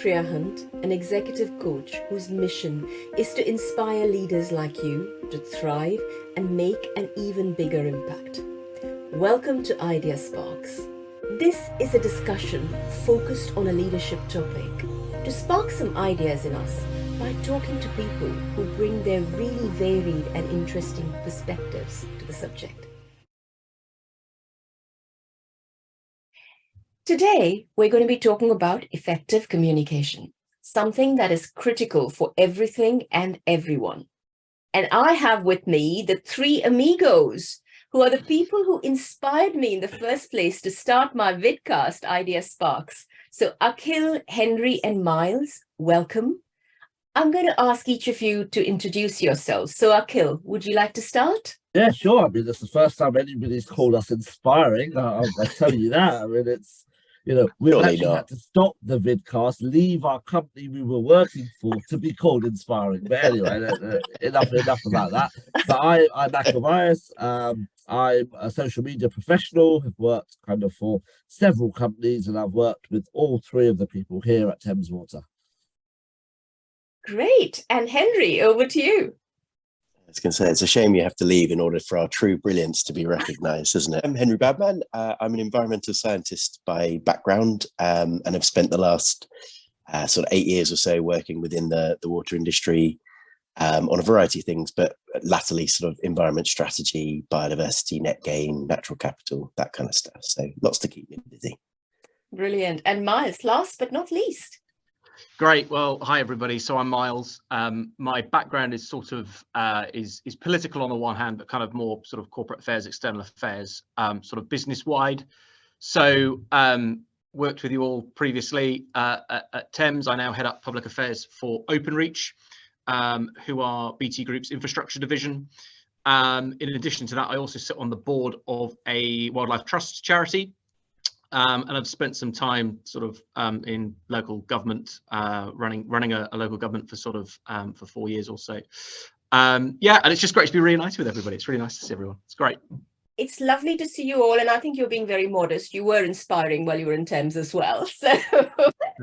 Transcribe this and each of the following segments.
Priya Hunt, an executive coach whose mission is to inspire leaders like you to thrive and make an even bigger impact. Welcome to Ideasparks. This is a discussion focused on a leadership topic to spark some ideas in us by talking to people who bring their really varied and interesting perspectives to the subject. Today, we're going to be talking about effective communication, something that is critical for everything and everyone. And I have with me the three amigos, who are the people who inspired me in the first place to start my vidcast, Ideasparks. So Akhil, Henry, and Miles, welcome. I'm going to ask each of you to introduce yourselves. So Akhil, would you like to start? Yeah, sure. I mean, that's the first time anybody's called us inspiring. I tell you that. I mean, we've Surely actually not. had to stop the vidcast, leave our company we were working for to be called inspiring. But anyway, enough about that. So I'm Akil. I'm a social media professional. Have worked kind of for several companies, and I've worked with all three of the people here at Thames Water. Great. And Henry, over to you. I was going to say, it's a shame you have to leave in order for our true brilliance to be recognised, isn't it? I'm Henry Badman. I'm an environmental scientist by background, and have spent the last sort of 8 years or so working within the water industry on a variety of things, but latterly sort of environment strategy, biodiversity, net gain, natural capital, that kind of stuff. So lots to keep me busy. Brilliant. And Miles, last but not least. Great. Well, hi everybody. So I'm Miles. My background is sort of is political on the one hand, but kind of more sort of corporate affairs, external affairs, sort of business wide. So worked with you all previously at Thames. I now head up public affairs for Openreach, who are BT Group's infrastructure division. In addition to that, I also sit on the board of a wildlife trust charity. And I've spent some time sort of in local government, running a local government for sort of for 4 years or so. Yeah, and it's just great to be reunited with everybody. It's really nice to see everyone. It's great. It's lovely to see you all, and I think you're being very modest. You were inspiring while you were in Thames as well. So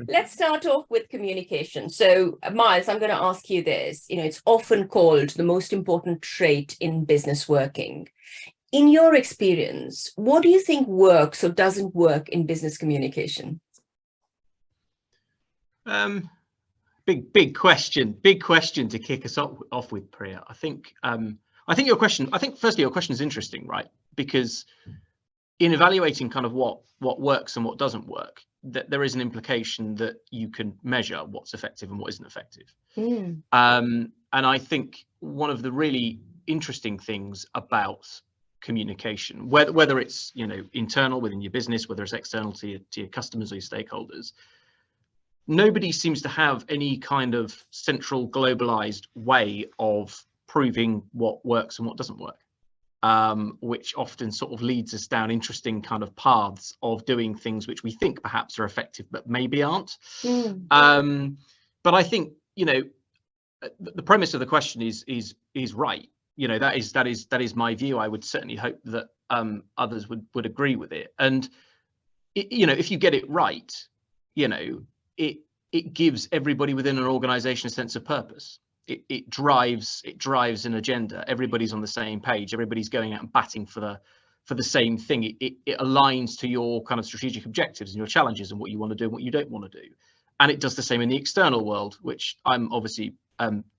let's start off with communication. So Miles, I'm going to ask you this. It's often called the most important trait in business working. In your experience, what do you think works or doesn't work in business communication? Big question to kick us off with, Priya. I think your question is interesting, right? Because in evaluating kind of what works and what doesn't work, that there is an implication that you can measure what's effective and what isn't effective. And I think one of the really interesting things about communication, whether it's internal within your business, whether it's external to your customers or your stakeholders, nobody seems to have any kind of central globalized way of proving what works and what doesn't work, which often sort of leads us down interesting kind of paths of doing things which we think perhaps are effective but maybe aren't. But I think the premise of the question is right. That is my view. I would certainly hope that others would agree with it. And if you get it right, it gives everybody within an organization a sense of purpose. It drives an agenda. Everybody's on the same page. Everybody's going out and batting for the same thing. It aligns to your kind of strategic objectives and your challenges and what you want to do and what you don't want to do. And it does the same in the external world, which I'm obviously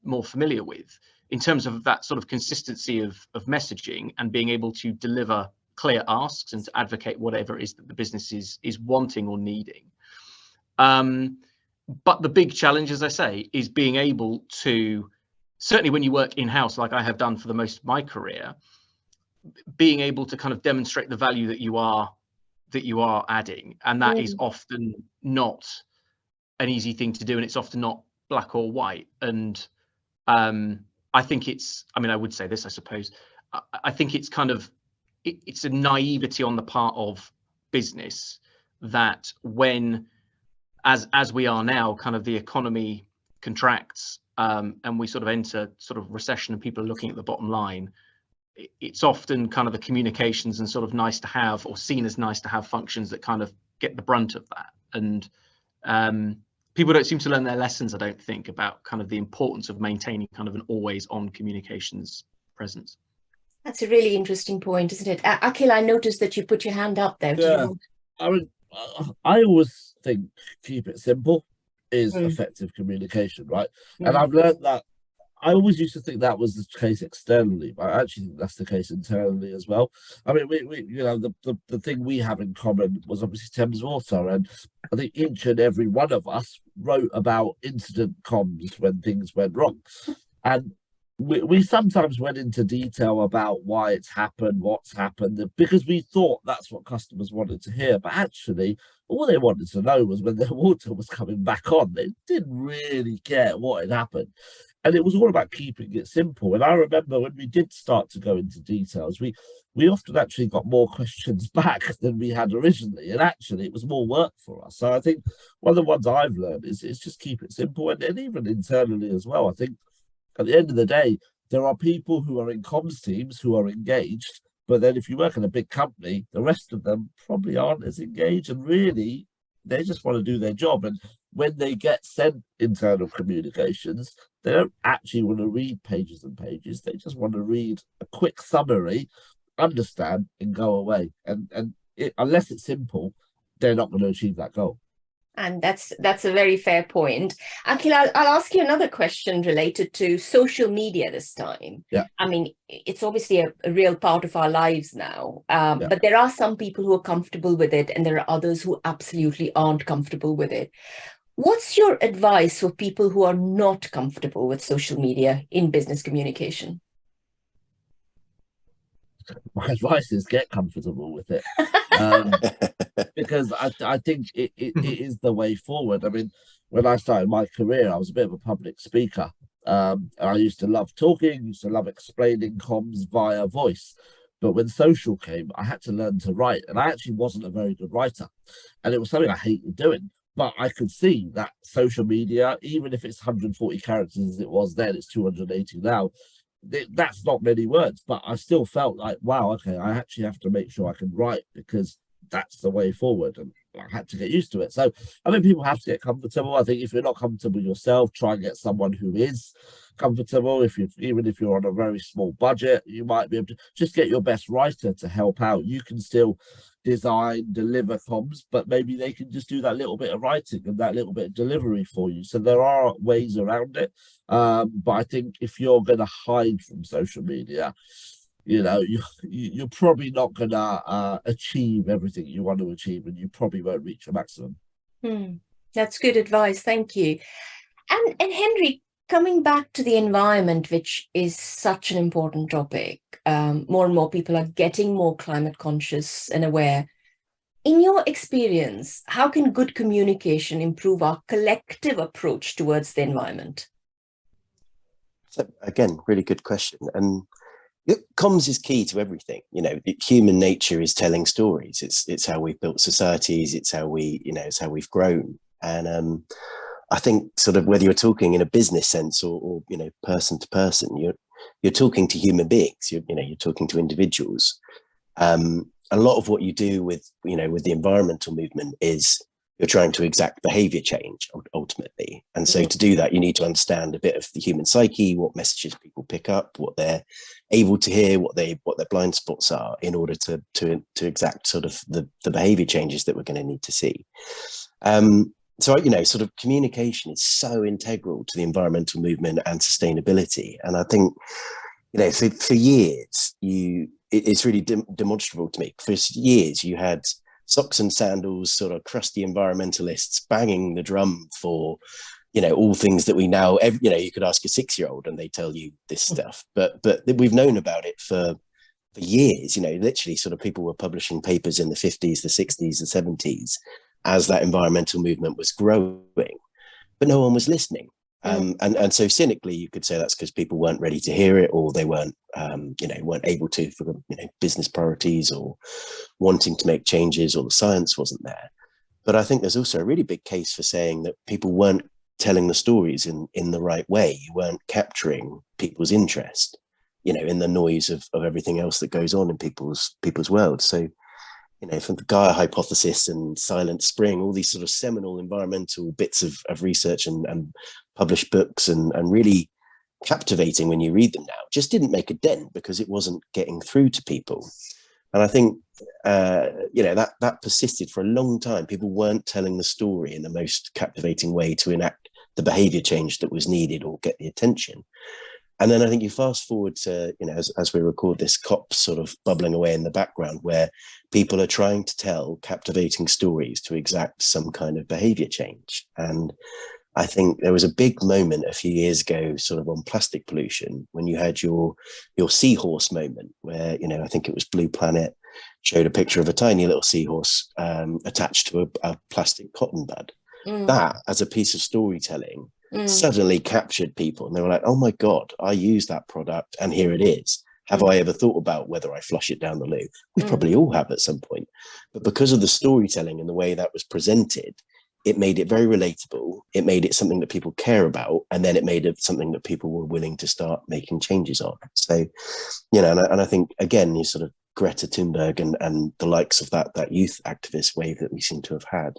more familiar with, in terms of that sort of consistency of messaging and being able to deliver clear asks and to advocate whatever it is that the business is wanting or needing. But the big challenge, as I say, is being able to, certainly when you work in-house, like I have done for the most of my career, being able to kind of demonstrate the value that you are adding. And that is often not an easy thing to do, and it's often not black or white. And I think I would say this, I suppose, I think it's kind of, it's a naivety on the part of business that when, as we are now, kind of the economy contracts and we sort of enter sort of recession and people are looking at the bottom line, it's often kind of the communications and sort of nice to have or seen as nice to have functions that kind of get the brunt of that. And people don't seem to learn their lessons, I don't think, about kind of the importance of maintaining kind of an always on communications presence. That's a really interesting point, isn't it? Akhil, I noticed that you put your hand up there. Yeah. I mean, I always think keep it simple is effective communication, right? And I've learned that. I always used to think that was the case externally, but I actually think that's the case internally as well. I mean, we you know, the thing we have in common was obviously Thames Water, and I think each and every one of us wrote about incident comms when things went wrong, and we sometimes went into detail about why it's happened, what's happened, because we thought that's what customers wanted to hear. But actually, all they wanted to know was when their water was coming back on. They didn't really care what had happened. And it was all about keeping it simple. And I remember when we did start to go into details, we often actually got more questions back than we had originally. And actually, it was more work for us. So I think one of the ones I've learned is just keep it simple. And even internally as well, I think at the end of the day, there are people who are in comms teams who are engaged. But then if you work in a big company, the rest of them probably aren't as engaged. And really, they just want to do their job. And when they get sent internal communications, they don't actually want to read pages and pages. They just want to read a quick summary, understand, and go away. And unless it's simple, they're not going to achieve that goal. And that's a very fair point. Akhil, I'll ask you another question related to social media this time. Yeah. I mean, it's obviously a real part of our lives now, but there are some people who are comfortable with it, and there are others who absolutely aren't comfortable with it. What's your advice for people who are not comfortable with social media in business communication? My advice is get comfortable with it. Because I think it is the way forward. I mean, when I started my career, I was a bit of a public speaker. And I used to love talking, used to love explaining comms via voice. But when social came, I had to learn to write. And I actually wasn't a very good writer. And it was something I hated doing. But I could see that social media, even if it's 140 characters as it was then, it's 280 now. That's not many words, but I still felt like, wow, okay, I actually have to make sure I can write because that's the way forward, and I had to get used to it. So I think people have to get comfortable. I think if you're not comfortable yourself, try and get someone who is comfortable. Even if you're on a very small budget, you might be able to just get your best writer to help out. You can still design, deliver comms, but maybe they can just do that little bit of writing and that little bit of delivery for you. So there are ways around it. But I think if you're going to hide from social media, you know, you're probably not going to achieve everything you want to achieve, and you probably won't reach your maximum. That's good advice. Thank you. And Henry, coming back to the environment, which is such an important topic, more and more people are getting more climate conscious and aware. In your experience, how can good communication improve our collective approach towards the environment? So again, really good question. And comms is key to everything. You know, human nature is telling stories. It's how we've built societies. It's how it's how we've grown. And I think sort of whether you're talking in a business sense or person to person, you're talking to human beings. You're talking to individuals. A lot of what you do with the environmental movement is you're trying to exact behavior change ultimately. And so to do that, you need to understand a bit of the human psyche, what messages people pick up, what they're able to hear, what their blind spots are, in order to exact sort of the behavior changes that we're going to need to see. So, sort of communication is so integral to the environmental movement and sustainability. And I think, for years, it's really demonstrable to me. For years, you had socks and sandals, sort of crusty environmentalists banging the drum for, all things that we now, you could ask a 6-year-old and they tell you this stuff, but we've known about it for years. Literally sort of people were publishing papers in the 50s, the 60s, the 70s as that environmental movement was growing, but no one was listening. And so cynically, you could say that's because people weren't ready to hear it, or they weren't able to for business priorities or wanting to make changes, or the science wasn't there. But I think there's also a really big case for saying that people weren't telling the stories in the right way. You weren't capturing people's interest, in the noise of everything else that goes on in people's world. So you know, from the Gaia hypothesis and Silent Spring, all these sort of seminal environmental bits of research and published books and really captivating when you read them now, just didn't make a dent because it wasn't getting through to people. And I think, you know, that persisted for a long time. People weren't telling the story in the most captivating way to enact the behavior change that was needed or get the attention. And then I think you fast forward to, you know, as we record this, COP sort of bubbling away in the background, where people are trying to tell captivating stories to exact some kind of behavior change. And I think there was a big moment a few years ago, sort of on plastic pollution, when you had your seahorse moment, where, you know, I think it was Blue Planet showed a picture of a tiny little seahorse attached to a plastic cotton bud. That, as a piece of storytelling, suddenly captured people, and they were like, oh my God, I use that product and here it is. Have I ever thought about whether I flush it down the loo? We probably all have at some point. But because of the storytelling and the way that was presented, it made it very relatable. It made it something that people care about. And then it made it something that people were willing to start making changes on. So, you know, and I think, again, you sort of Greta Thunberg and the likes of that youth activist wave that we seem to have had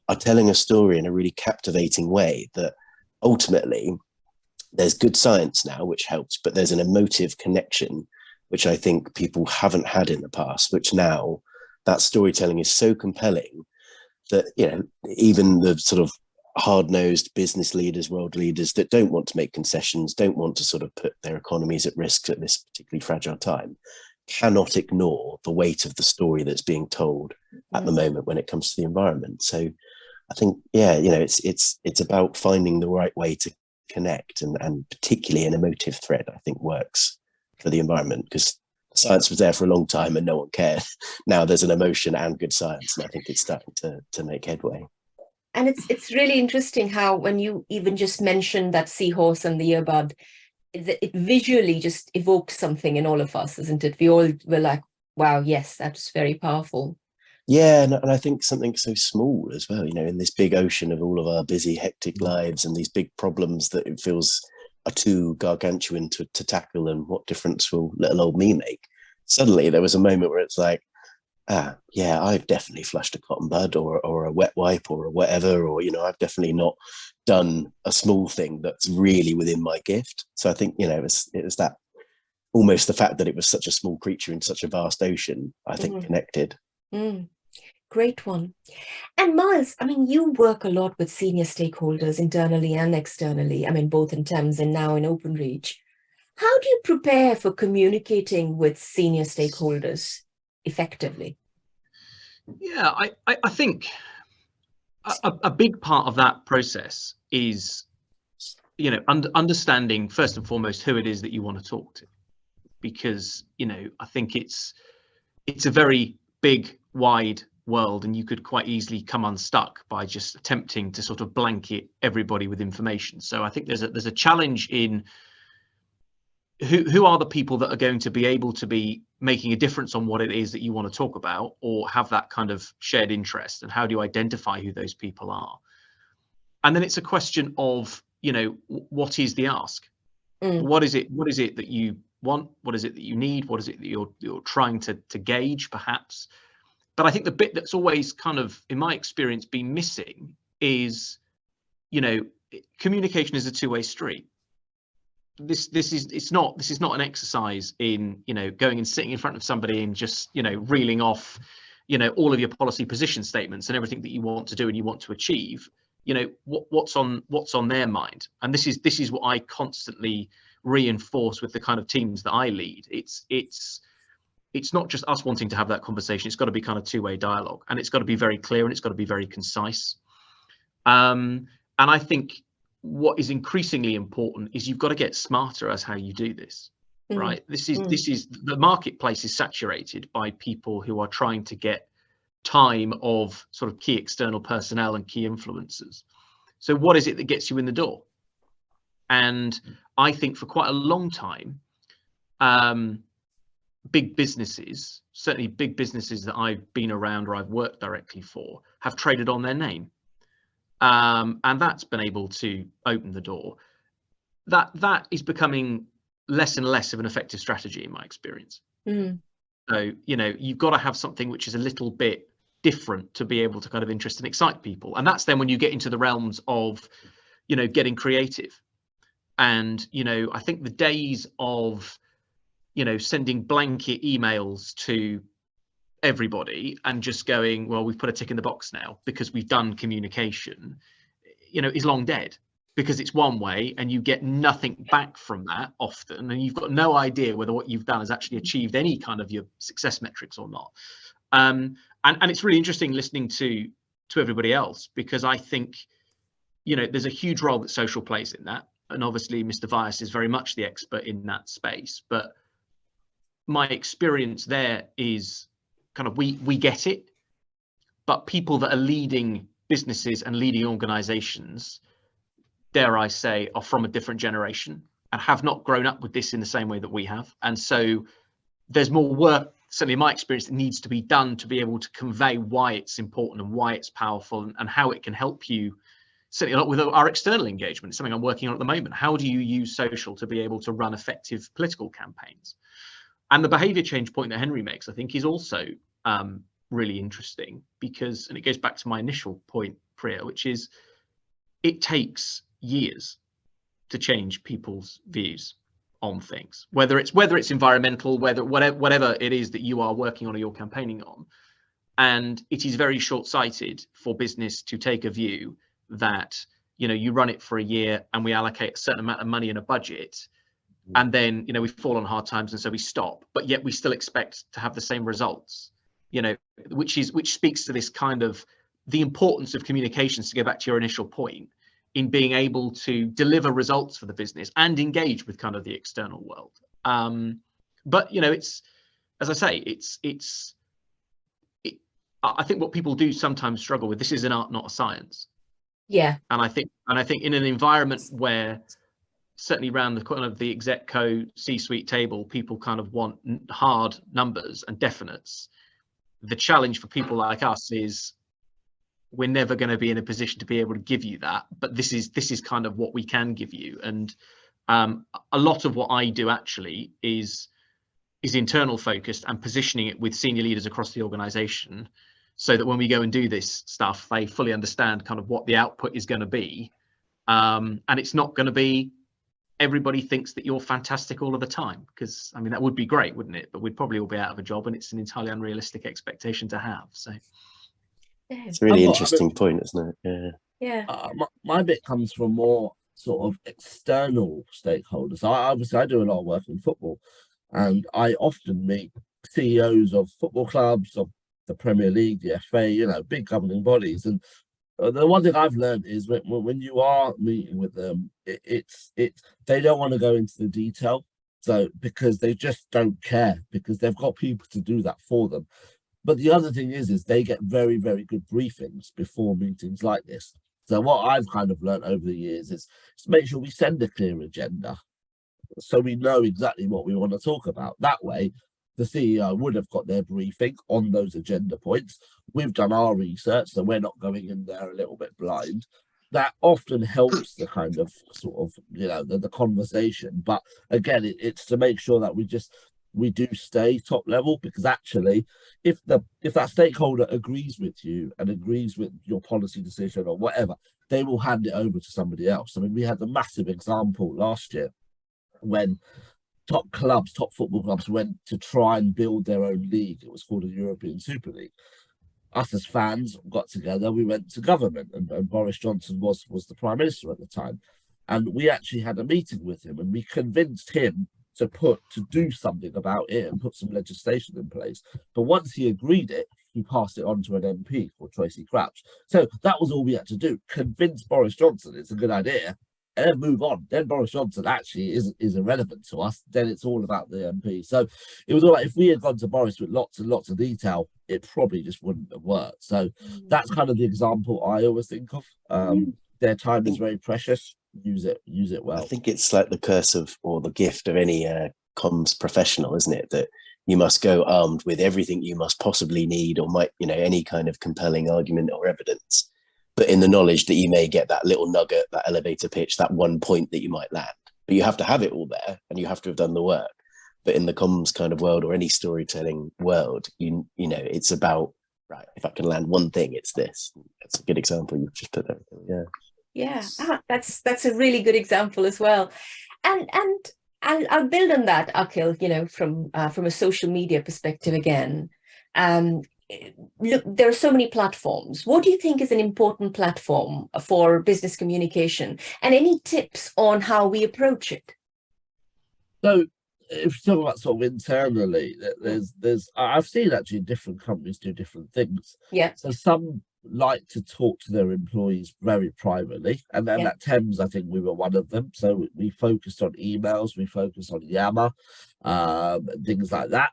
are telling a story in a really captivating way that ultimately there's good science now, which helps, but there's an emotive connection, which I think people haven't had in the past, which now that storytelling is so compelling that, you know, even the sort of hard-nosed business leaders, world leaders that don't want to make concessions, don't want to sort of put their economies at risk at this particularly fragile time, cannot ignore the weight of the story that's being told at the moment when it comes to the environment. So I think, yeah, you know, it's about finding the right way to connect, and particularly an emotive thread, I think, works for the environment, because science was there for a long time and no one cared. Now there's an emotion and good science, and I think it's starting to make headway. And it's really interesting how, when you even just mentioned that seahorse and the earbud, it visually just evokes something in all of us, isn't it? We all were like, wow, yes, that's very powerful. Yeah, and I think something so small as well, you know, in this big ocean of all of our busy, hectic lives and these big problems that it feels are too gargantuan to tackle, and what difference will little old me make? Suddenly there was a moment where it's like, yeah, I've definitely flushed a cotton bud or a wet wipe or whatever, or, you know, I've definitely not done a small thing that's really within my gift. So I think, you know, it was that, almost the fact that it was such a small creature in such a vast ocean, I think, connected. Great one. And Miles, I mean, you work a lot with senior stakeholders internally and externally, I mean, both in Thames and now in OpenReach. How do you prepare for communicating with senior stakeholders effectively? Yeah, I think a big part of that process is, you know, understanding first and foremost who it is that you want to talk to, because, you know, I think it's a very big, wide world, and you could quite easily come unstuck by just attempting to sort of blanket everybody with information. So I think there's a challenge in who are the people that are going to be able to be making a difference on what it is that you want to talk about, or have that kind of shared interest, and how do you identify who those people are? And then it's a question of, you know, what is the ask? What is it that you want? What is it that you need? What is it that you're trying to gauge, perhaps? But I think the bit that's always kind of, in my experience, been missing is, you know, communication is a two-way street. This is not an exercise in, you know, going and sitting in front of somebody and just, you know, reeling off, you know, all of your policy position statements and everything that you want to do and you want to achieve. You know, what's on their mind. And this is what I constantly reinforce with the kind of teams that I lead. It's not just us wanting to have that conversation. It's got to be kind of two-way dialogue, and it's got to be very clear, and it's got to be very concise. And I think what is increasingly important is you've got to get smarter as how you do this, right? This is the marketplace is saturated by people who are trying to get time of sort of key external personnel and key influencers. So what is it that gets you in the door? And I think for quite a long time, big businesses, certainly big businesses that I've been around or I've worked directly for, have traded on their name. And that's been able to open the door. That is becoming less and less of an effective strategy in my experience. So, you know, you've got to have something which is a little bit different to be able to kind of interest and excite people. And that's then when you get into the realms of, you know, getting creative. And, you know, I think the days of, you know, sending blanket emails to everybody and just going, well, we've put a tick in the box now because we've done communication, you know, is long dead, because it's one way and you get nothing back from that often, and you've got no idea whether what you've done has actually achieved any kind of your success metrics or not. And it's really interesting listening to everybody else, because I think, you know, there's a huge role that social plays in that, and obviously Mr. Vyas is very much the expert in that space. But my experience there is kind of we get it, but people that are leading businesses and leading organizations, dare I say, are from a different generation and have not grown up with this in the same way that we have. And so there's more work, certainly in my experience, that needs to be done to be able to convey why it's important and why it's powerful, and how it can help you. Certainly a lot with our external engagement. It's something I'm working on at the moment. How do you use social to be able to run effective political campaigns? And the behavior change point that Henry makes, I think, is also really interesting, because, and it goes back to my initial point, Priya, which is it takes years to change people's views on things, whether it's environmental, whatever it is that you are working on or you're campaigning on. And it is very short-sighted for business to take a view that, you know, you run it for a year and we allocate a certain amount of money in a budget, and then, you know, we fall on hard times and so we stop, but yet we still expect to have the same results, you know, which speaks to this kind of the importance of communications, to go back to your initial point, in being able to deliver results for the business and engage with kind of the external world. But, you know, it's, as I say, I think what people do sometimes struggle with, this is an art, not a science. Yeah. And I think in an environment where, certainly around the kind of the exec-co C-suite table, people kind of want hard numbers and definites. The challenge for people like us is we're never going to be in a position to be able to give you that, but this is kind of what we can give you. And a lot of what I do actually is internal focused and positioning it with senior leaders across the organization, so that when we go and do this stuff, they fully understand kind of what the output is going to be. And it's not going to be everybody thinks that you're fantastic all of the time, because I mean, that would be great, wouldn't it? But we'd probably all be out of a job, and it's an entirely unrealistic expectation to have. So it's a really interesting point, isn't it? Yeah. My bit comes from more sort of external stakeholders. I do a lot of work in football, and I often meet CEOs of football clubs, of the Premier League, the FA, you know, big governing bodies. And the one thing I've learned is when you are meeting with them, they don't want to go into the detail, so because they just don't care, because they've got people to do that for them. But the other thing is they get very, very good briefings before meetings like this. So what I've kind of learned over the years is to make sure we send a clear agenda, so we know exactly what we want to talk about. That way, the CEO would have got their briefing on those agenda points. We've done our research, so we're not going in there a little bit blind. That often helps the kind of sort of, you know, the conversation. But again, it's to make sure that we do stay top level, because actually, if that stakeholder agrees with you and agrees with your policy decision or whatever, they will hand it over to somebody else. I mean, we had a massive example last year when top football clubs went to try and build their own league. It was called a European Super League. Us as fans got together, we went to government, and Boris Johnson was the Prime Minister at the time. And we actually had a meeting with him, and we convinced him to do something about it and put some legislation in place. But once he agreed it, he passed it on to an MP called Tracy Crouch. So that was all we had to do, convince Boris Johnson it's a good idea, and then move on. Then Boris Johnson actually is irrelevant to us. Then it's all about the MP. So it was all like, if we had gone to Boris with lots and lots of detail, it probably just wouldn't have worked. So that's kind of the example I always think of. Their time is very precious. Use it well. I think it's like the curse of, or the gift of any comms professional, isn't it? That you must go armed with everything you must possibly need, or might, you know, any kind of compelling argument or evidence, but in the knowledge that you may get that little nugget, that elevator pitch, that one point that you might land. But you have to have it all there, and you have to have done the work. But in the comms kind of world, or any storytelling world, you know, it's about, right, if I can land one thing, it's this. That's a good example you've just put there. Yeah, that's a really good example as well. And I'll build on that, Akhil, you know, from a social media perspective again. Look, there are so many platforms. What do you think is an important platform for business communication? And any tips on how we approach it? So if you talk about sort of internally, I've seen actually different companies do different things. Yeah. So some like to talk to their employees very privately, and then at Thames, I think we were one of them. So we focused on emails, we focused on Yammer, things like that.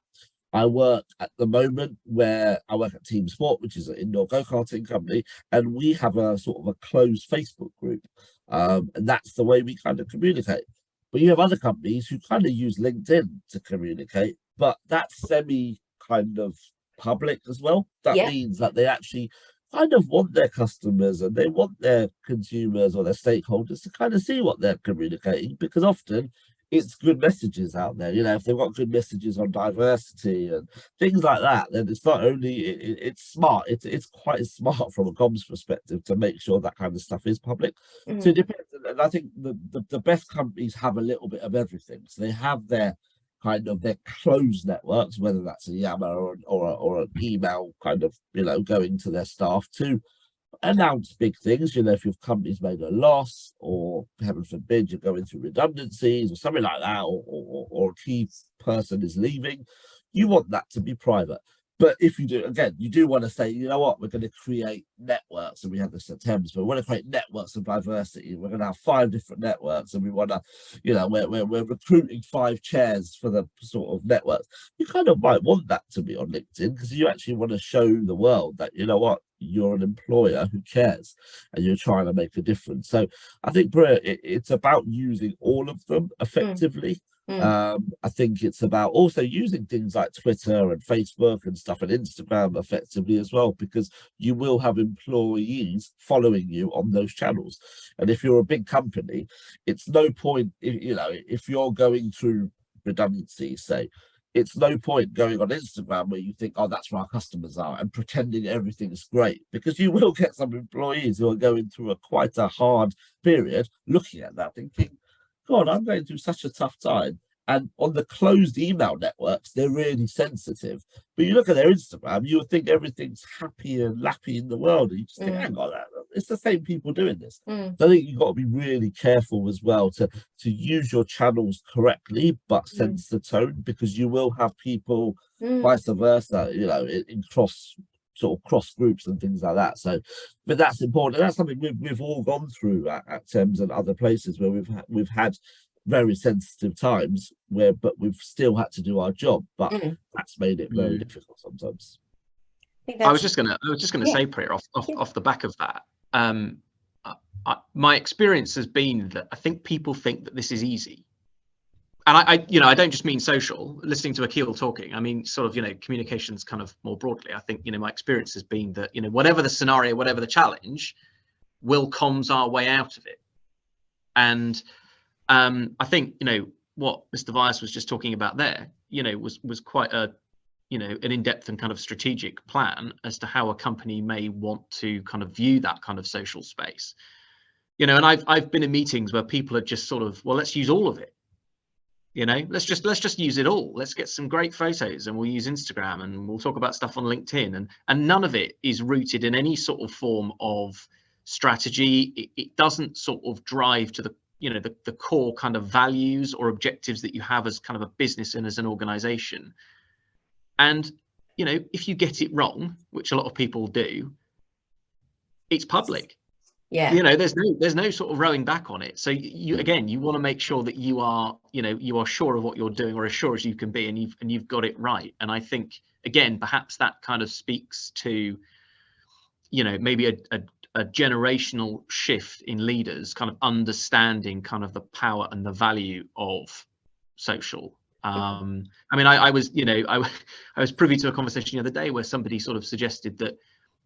I work at the moment where I work at Team Sport, which is an indoor go-karting company, and we have a sort of a closed Facebook group, and that's the way we kind of communicate. But you have other companies who kind of use LinkedIn to communicate, but that's semi kind of public as well. That means that they actually kind of want their customers and they want their consumers or their stakeholders to kind of see what they're communicating, because often it's good messages out there. You know, if they've got good messages on diversity and things like that, then it's not only it's smart, it's quite smart from a comms perspective to make sure that kind of stuff is public. So it depends, and I think the best companies have a little bit of everything. So they have their kind of their closed networks, whether that's a Yammer or an email kind of, you know, going to their staff to announce big things. You know, if your company's made a loss, or heaven forbid you're going through redundancies or something like that, or a key person is leaving, you want that to be private. But if you do, again, you do want to say, you know what, we're going to create networks, and we have this at Thames, but we want to create networks of diversity. We're going to have 5 different networks, and we want to, you know, we're recruiting 5 chairs for the sort of networks. You kind of might want that to be on LinkedIn, because you actually want to show the world that, you know what, you're an employer who cares and you're trying to make a difference. So I think, Bria, it's about using all of them effectively. I think it's about also using things like Twitter and Facebook and stuff, and Instagram effectively as well, because you will have employees following you on those channels. And if you're a big company, it's no point, you know, if you're going through redundancy, say, it's no point going on Instagram where you think, oh, that's where our customers are, and pretending everything's great, because you will get some employees who are going through quite a hard period looking at that thinking, God, I'm going through such a tough time. And on the closed email networks, they're really sensitive. But you look at their Instagram, you would think everything's happy and lappy in the world. And you just think, hang on, it's the same people doing this. So I think you've got to be really careful as well to use your channels correctly, but sense the tone, because you will have people vice versa, you know, in cross groups and things like that. So, but that's important. That's something we've all gone through at Thames and other places where we've had very sensitive times but we've still had to do our job, but that's made it very difficult sometimes. I was just gonna say, Priya, off the back of that, my experience has been that I think people think that this is easy. And I don't just mean social, listening to Akhil talking, I mean sort of, you know, communications kind of more broadly. I think, you know, my experience has been that, you know, whatever the scenario, whatever the challenge, will comms our way out of it. And I think, you know, what Mr. Vyas was just talking about there, you know, was quite a, you know, an in-depth and kind of strategic plan as to how a company may want to kind of view that kind of social space. You know, and I've been in meetings where people are just sort of, well, let's use all of it. You know, let's just use it all. Let's get some great photos, and we'll use Instagram, and we'll talk about stuff on LinkedIn, and none of it is rooted in any sort of form of strategy. It doesn't sort of drive to the, you know, the core kind of values or objectives that you have as kind of a business and as an organization. And, you know, if you get it wrong, which a lot of people do, it's public. Yeah. You know, there's no sort of rowing back on it. So you want to make sure that you are sure of what you're doing, or as sure as you can be, and you've got it right. And I think, again, perhaps that kind of speaks to, you know, maybe a generational shift in leaders kind of understanding kind of the power and the value of social. I mean, I was privy to a conversation the other day where somebody sort of suggested that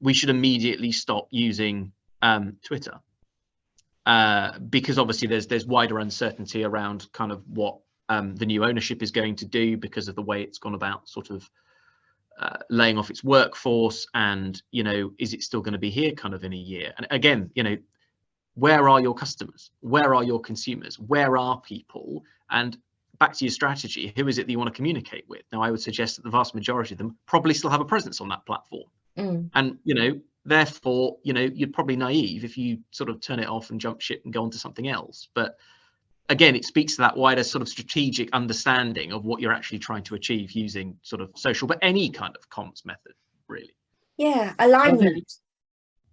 we should immediately stop using Twitter, because obviously there's wider uncertainty around kind of what the new ownership is going to do because of the way it's gone about sort of laying off its workforce, and is it still going to be here kind of in a year? And again, where are your customers? Where are your consumers? Where are people? And back to your strategy, who is it that you want to communicate with? Now, I would suggest that the vast majority of them probably still have a presence on that platform. And therefore, you're probably naive if you sort of turn it off and jump ship and go on to something else. But again, it speaks to that wider sort of strategic understanding of what you're actually trying to achieve using sort of social, but any kind of comms method, really. Yeah, alignment.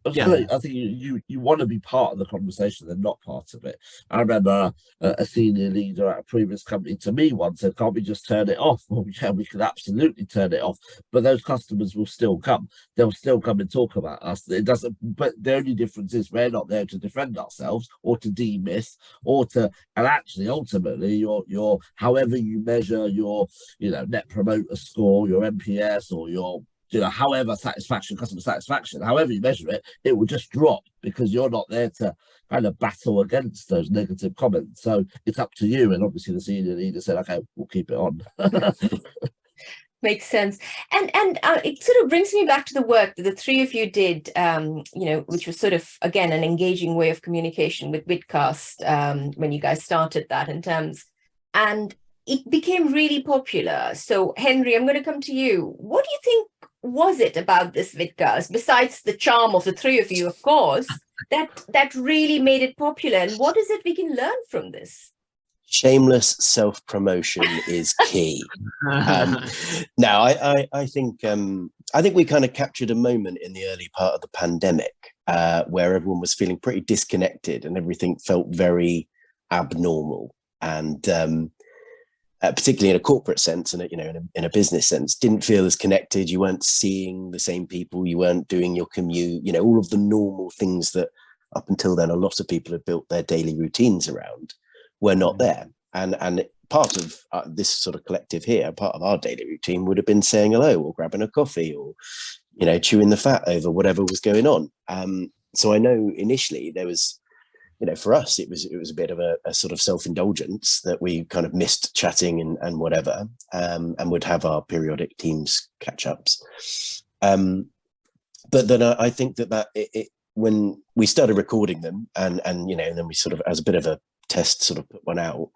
I think you want to be part of the conversation and not part of it. I remember a senior leader at a previous company to me once said, "Can't we just turn it off?" Well, yeah, we could absolutely turn it off, but those customers will still come. They'll still come and talk about us. It doesn't. But the only difference is we're not there to defend ourselves or to demiss or to. And actually, ultimately, your however you measure your net promoter score, your NPS, or your however customer satisfaction, however you measure it, it will just drop because you're not there to kind of battle against those negative comments. So it's up to you. And obviously the senior leader said, "Okay, we'll keep it on." Makes sense. And it sort of brings me back to the work that the three of you did, which was sort of, again, an engaging way of communication with vidcast when you guys started that in terms. And it became really popular. So, Henry, I'm going to come to you. What do you think was it about this vidcast, besides the charm of the three of you, of course, that really made it popular? And what is it we can learn from this? Shameless self-promotion is key. Now, I think we kind of captured a moment in the early part of the pandemic where everyone was feeling pretty disconnected and everything felt very abnormal. And particularly in a corporate sense and in a business sense, didn't feel as connected. You weren't seeing the same people. You weren't doing your commute. All of the normal things that up until then a lot of people had built their daily routines around were not there. And part of this sort of collective here, part of our daily routine would have been saying hello or grabbing a coffee or chewing the fat over whatever was going on. So I know initially there was. For us, it was a bit of a sort of self-indulgence that we kind of missed chatting and whatever, and would have our periodic Teams catch-ups. But then I think that when we started recording them and then we sort of, as a bit of a test, sort of put one out,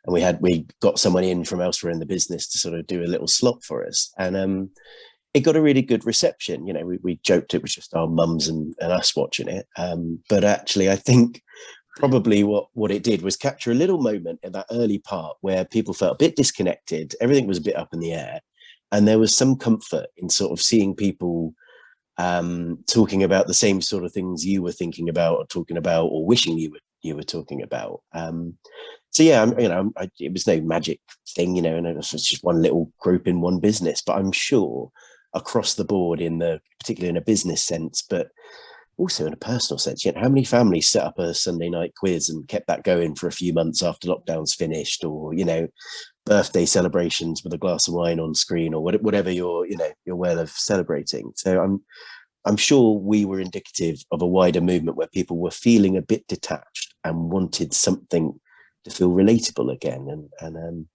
and we got someone in from elsewhere in the business to sort of do a little slot for us, and it got a really good reception. We joked it was just our mums and us watching it, but actually I think probably what it did was capture a little moment in that early part where people felt a bit disconnected, everything was a bit up in the air, and there was some comfort in sort of seeing people talking about the same sort of things you were thinking about or talking about or wishing you were talking about. So yeah, it was no magic thing, and it was just one little group in one business, but I'm sure across the board, particularly in a business sense, but also in a personal sense, how many families set up a Sunday night quiz and kept that going for a few months after lockdown's finished, or birthday celebrations with a glass of wine on screen, or whatever your way of celebrating. So I'm sure we were indicative of a wider movement where people were feeling a bit detached and wanted something to feel relatable again. And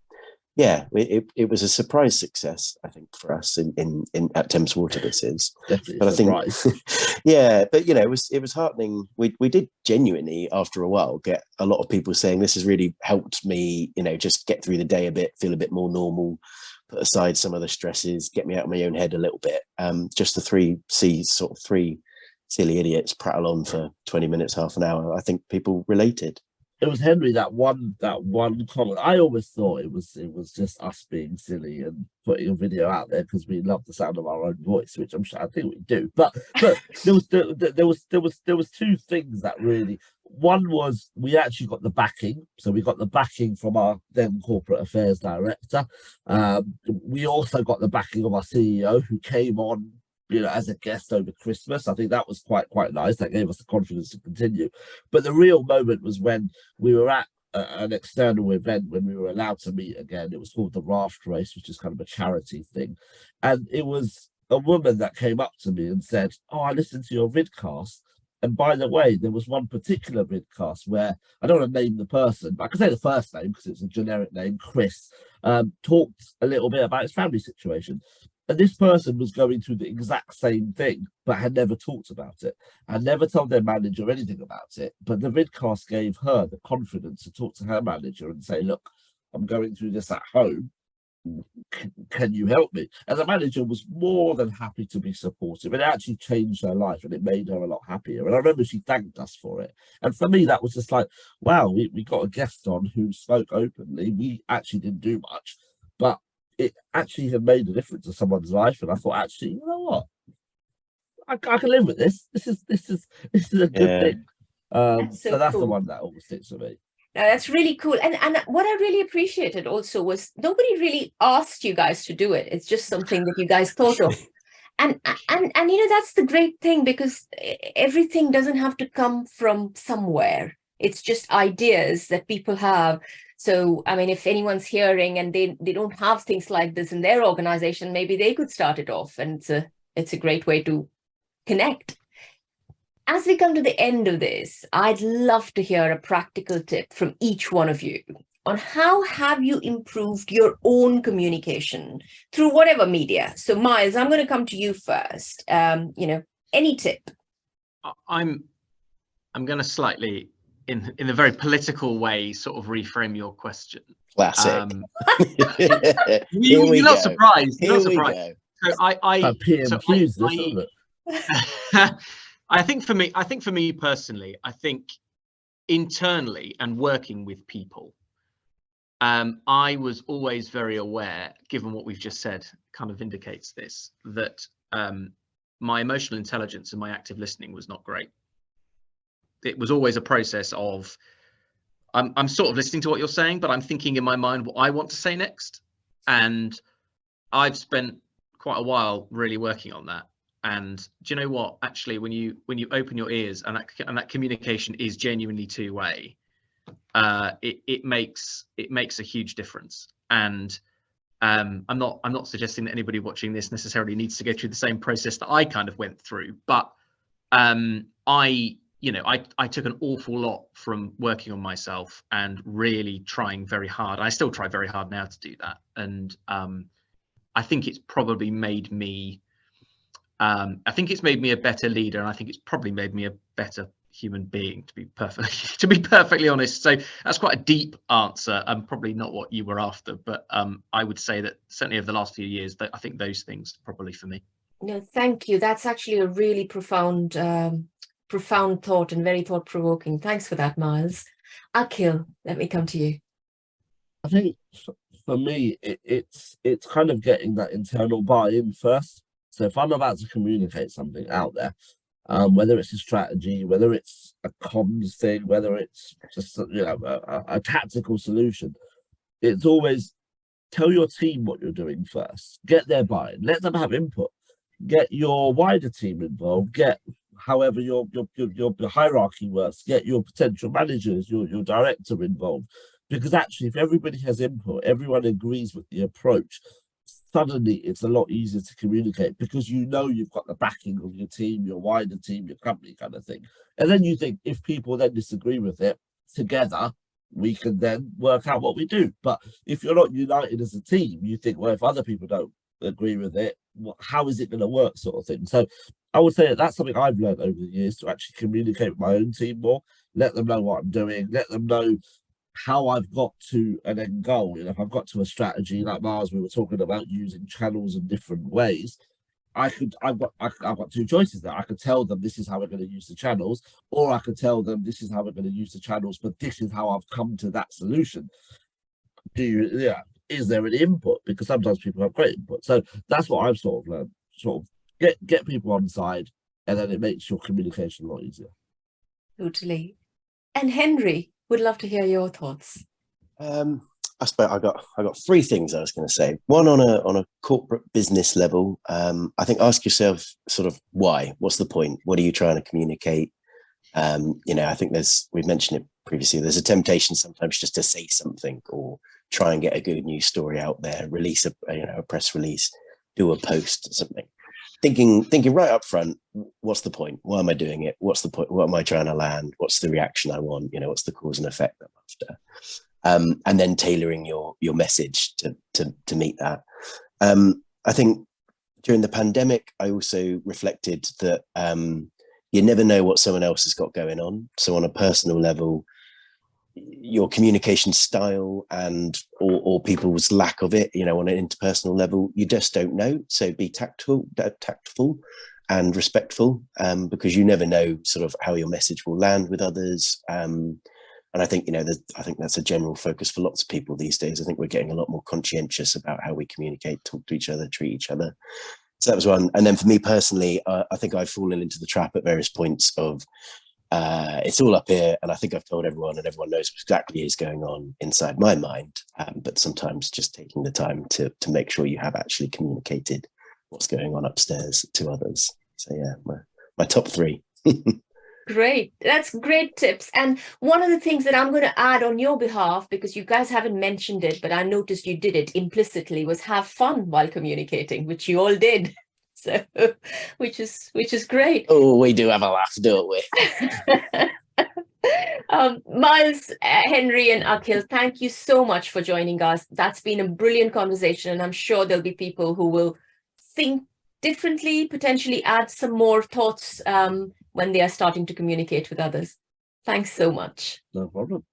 yeah, it was a surprise success, I think, for us in at Thames Water. This is definitely but a surprise. I think, yeah, but it was heartening. We did genuinely, after a while, get a lot of people saying this has really helped me, just get through the day a bit, feel a bit more normal, put aside some of the stresses, get me out of my own head a little bit. Just the three silly idiots prattle on for 20 minutes, half an hour. I think people related. It was Henry, that one comment. I always thought it was just us being silly and putting a video out there because we love the sound of our own voice, which I think we do. But there was two things that really. One was we actually got the backing, so we got the backing from our then corporate affairs director. We also got the backing of our CEO, who came on, as a guest over Christmas. I think that was quite nice. That gave us the confidence to continue. But the real moment was when we were at an external event, when we were allowed to meet again. It was called the Raft Race, which is kind of a charity thing. And it was a woman that came up to me and said, "Oh, I listened to your vidcast And by the way, there was one particular vidcast where, I don't want to name the person, but I can say the first name because it's a generic name, Chris, talked a little bit about his family situation. And this person was going through the exact same thing, but had never talked about it, and never told their manager anything about it. But the vidcast gave her the confidence to talk to her manager and say, look, I'm going through this at home. Can you help me? And the manager was more than happy to be supportive. It actually changed her life and it made her a lot happier. And I remember she thanked us for it. And for me, that was just like, wow, we got a guest on who spoke openly. We actually didn't do much, but it actually had made a difference to someone's life. And I thought, actually, you know what? I can live with this. This is a good thing. So that's the one that always sticks with me. Now, that's really cool. And what I really appreciated also was nobody really asked you guys to do it. It's just something that you guys thought of. And that's the great thing, because everything doesn't have to come from somewhere. It's just ideas that people have. So, I mean, if anyone's hearing and they don't have things like this in their organization, maybe they could start it off. And it's a great way to connect. As we come to the end of this, I'd love to hear a practical tip from each one of you on how have you improved your own communication through whatever media. So Miles, I'm going to come to you first. Any tip? I'm going to slightly, in a very political way, sort of reframe your question. Classic. You're not surprised. You're not surprised. So I think for me personally, I think internally and working with people, I was always very aware, given what we've just said kind of indicates this, that my emotional intelligence and my active listening was not great. It was always a process of, I'm sort of listening to what you're saying, but I'm thinking in my mind what I want to say next. And I've spent quite a while really working on that. And do you know what? Actually, when you open your ears and that communication is genuinely two-way, it makes a huge difference. And I'm not suggesting that anybody watching this necessarily needs to go through the same process that I kind of went through, but I took an awful lot from working on myself and really trying very hard. I still try very hard now to do that, and I think it's probably made me. I think it's made me a better leader, and I think it's probably made me a better human being, to be perfectly honest. So that's quite a deep answer, and probably not what you were after. But I would say that certainly over the last few years, that I think those things probably for me. No, thank you. That's actually a really profound thought and very thought-provoking. Thanks for that, Miles. Akhil, let me come to you. I think for me, it's kind of getting that internal buy-in first. So if I'm about to communicate something out there, whether it's a strategy, whether it's a comms thing, whether it's just a tactical solution, it's always tell your team what you're doing first. Get their buy-in. Let them have input. Get your wider team involved. Get however your hierarchy works. Get your potential managers, your director involved. Because actually, if everybody has input, everyone agrees with the approach, suddenly it's a lot easier to communicate, because you've got the backing of your team, your wider team, your company kind of thing. And then you think, if people then disagree with it, together we can then work out what we do. But if you're not united as a team, you think, well, if other people don't agree with it, how is it going to work, sort of thing. So I would say that's something I've learned over the years, to actually communicate with my own team more, let them know what I'm doing, let them know how I've got to an end goal. If I've got to a strategy, like Mars, we were talking about using channels in different ways. I've got two choices there. I could tell them this is how we're going to use the channels, or I could tell them this is how we're going to use the channels, but this is how I've come to that solution. Is there an input? Because sometimes people have great input. So that's what I've sort of learned. Sort of get people on side, and then it makes your communication a lot easier. Totally. And Henry, would love to hear your thoughts. I suppose I got three things I was going to say. One on a corporate business level. I think ask yourself sort of why. What's the point? What are you trying to communicate? I think we've mentioned it previously. There's a temptation sometimes just to say something or try and get a good news story out there. Release a press release, do a post or something. Thinking right up front, what's the point? Why am I doing it? What's the point? What am I trying to land? What's the reaction I want? What's the cause and effect that I'm after? And then tailoring your message to meet that. I think during the pandemic, I also reflected that you never know what someone else has got going on. So on a personal level, your communication style and or people's lack of it, on an interpersonal level, you just don't know. So be tactful and respectful, because you never know sort of how your message will land with others. And I think, I think that's a general focus for lots of people these days. I think we're getting a lot more conscientious about how we communicate, talk to each other, treat each other. So that was one. And then for me personally, I think I've fallen into the trap at various points of, it's all up here, and I think I've told everyone, and everyone knows what exactly is going on inside my mind. But sometimes just taking the time to make sure you have actually communicated what's going on upstairs to others. So yeah, my top 3. Great. That's great tips. And one of the things that I'm going to add on your behalf, because you guys haven't mentioned it, but I noticed you did it implicitly, was have fun while communicating, which you all did. So, which is great. Oh, we do have a laugh, don't we? Miles, Henry and Akhil, thank you so much for joining us. That's been a brilliant conversation, and I'm sure there'll be people who will think differently, potentially add some more thoughts when they are starting to communicate with others. Thanks so much. No problem.